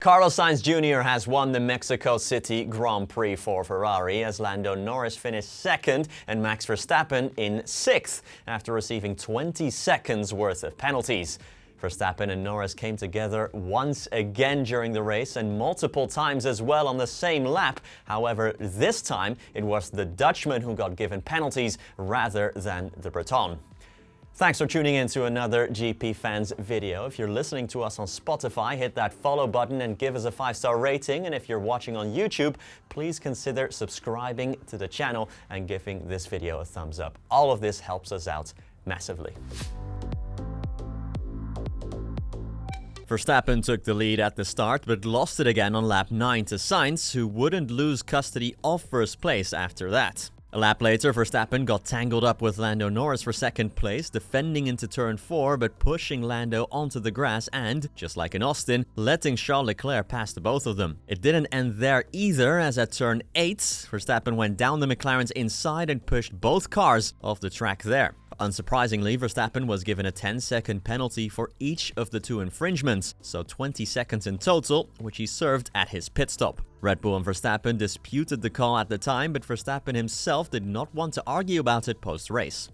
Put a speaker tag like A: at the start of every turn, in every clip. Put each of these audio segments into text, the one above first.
A: Carlos Sainz Jr. has won the Mexico City Grand Prix for Ferrari as Lando Norris finished second and Max Verstappen in sixth after receiving 20 seconds worth of penalties. Verstappen and Norris came together once again during the race and multiple times as well on the same lap. However, this time it was the Dutchman who got given penalties rather than the Briton. Thanks for tuning in to another GP Fans video. If you're listening to us on Spotify, hit that follow button and give us a 5-star rating. And if you're watching on YouTube, please consider subscribing to the channel and giving this video a thumbs up. All of this helps us out massively. Verstappen took the lead at the start, but lost it again on lap 9 to Sainz, who wouldn't lose custody of first place after that. A lap later, Verstappen got tangled up with Lando Norris for second place, defending into turn 4 but pushing Lando onto the grass and, just like in Austin, letting Charles Leclerc pass the both of them. It didn't end there either, as at turn 8, Verstappen went down the McLaren's inside and pushed both cars off the track there. Unsurprisingly, Verstappen was given a 10-second penalty for each of the two infringements, so 20 seconds in total, which he served at his pit stop. Red Bull and Verstappen disputed the call at the time, but Verstappen himself did not want to argue about it post-race.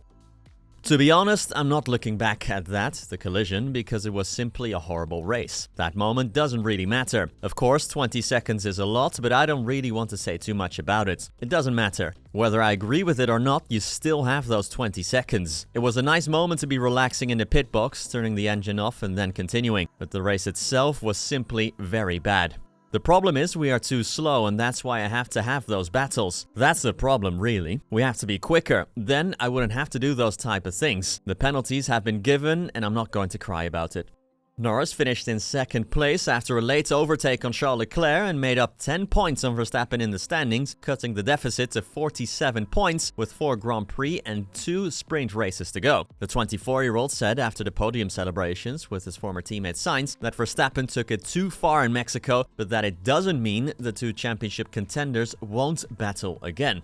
A: To be honest, I'm not looking back at the collision, because it was simply a horrible race. That moment doesn't really matter. Of course, 20 seconds is a lot, but I don't really want to say too much about it. It doesn't matter. Whether I agree with it or not, you still have those 20 seconds. It was a nice moment to be relaxing in the pit box, turning the engine off and then continuing, but the race itself was simply very bad. The problem is we are too slow, and that's why I have to have those battles. That's the problem, really. We have to be quicker. Then I wouldn't have to do those type of things. The penalties have been given, and I'm not going to cry about it. Norris finished in second place after a late overtake on Charles Leclerc and made up 10 points on Verstappen in the standings, cutting the deficit to 47 points with 4 Grand Prix and 2 sprint races to go. The 24-year-old said after the podium celebrations with his former teammate Sainz that Verstappen took it too far in Mexico, but that it doesn't mean the two championship contenders won't battle again.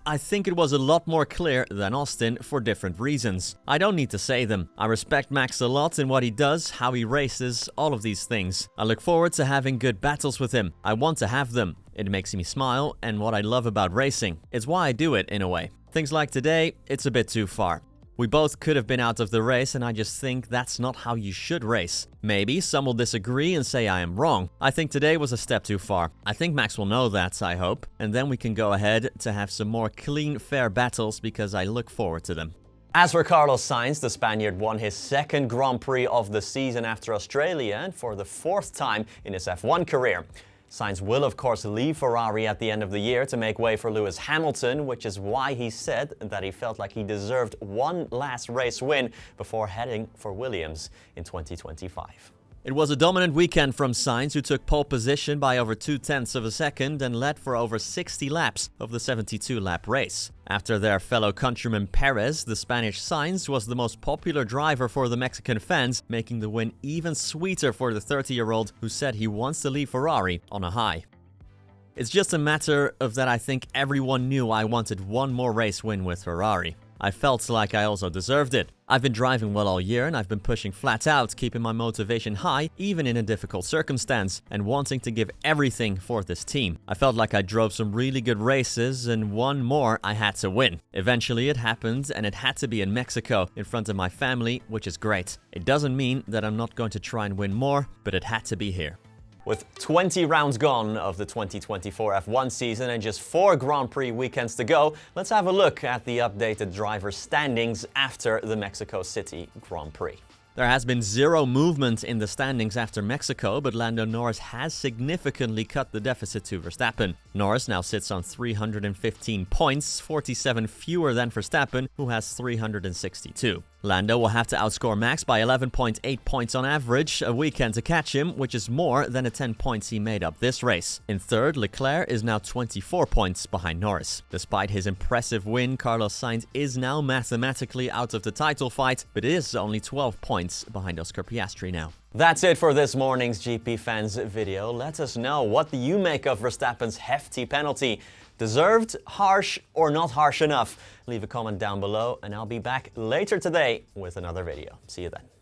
A: I think it was a lot more clear than Austin for different reasons. I don't need to say them. I respect Max a lot in what he does, how he races, all of these things. I look forward to having good battles with him. I want to have them. It makes me smile, and what I love about racing. It's why I do it in a way. Things like today, it's a bit too far. We both could have been out of the race, and I just think that's not how you should race. Maybe some will disagree and say I am wrong. I think today was a step too far. I think Max will know that, I hope. And then we can go ahead to have some more clean, fair battles, because I look forward to them. As for Carlos Sainz, the Spaniard won his second Grand Prix of the season after Australia and for the 4th time in his F1 career. Sainz will, of course, leave Ferrari at the end of the year to make way for Lewis Hamilton, which is why he said that he felt like he deserved one last race win before heading for Williams in 2025. It was a dominant weekend from Sainz, who took pole position by over 0.2 of a second and led for over 60 laps of the 72-lap race. After their fellow countryman Perez, the Spanish Sainz was the most popular driver for the Mexican fans, making the win even sweeter for the 30-year-old who said he wants to leave Ferrari on a high. It's just a matter of that I think everyone knew I wanted one more race win with Ferrari. I felt like I also deserved it. I've been driving well all year, and I've been pushing flat out, keeping my motivation high even in a difficult circumstance, and wanting to give everything for this team. I felt like I drove some really good races, and one more I had to win. Eventually it happened, and it had to be in Mexico, in front of my family, which is great. It doesn't mean that I'm not going to try and win more, but it had to be here. With 20 rounds gone of the 2024 F1 season and just 4 Grand Prix weekends to go, let's have a look at the updated driver standings after the Mexico City Grand Prix. There has been zero movement in the standings after Mexico, but Lando Norris has significantly cut the deficit to Verstappen. Norris now sits on 315 points, 47 fewer than Verstappen, who has 362. Lando will have to outscore Max by 11.8 points on average a weekend to catch him, which is more than the 10 points he made up this race. In third, Leclerc is now 24 points behind Norris. Despite his impressive win, Carlos Sainz is now mathematically out of the title fight, but is only 12 points behind Oscar Piastri now. That's it for this morning's GP Fans video. Let us know, what do you make of Verstappen's hefty penalty? Deserved, harsh, or not harsh enough? Leave a comment down below, and I'll be back later today with another video. See you then.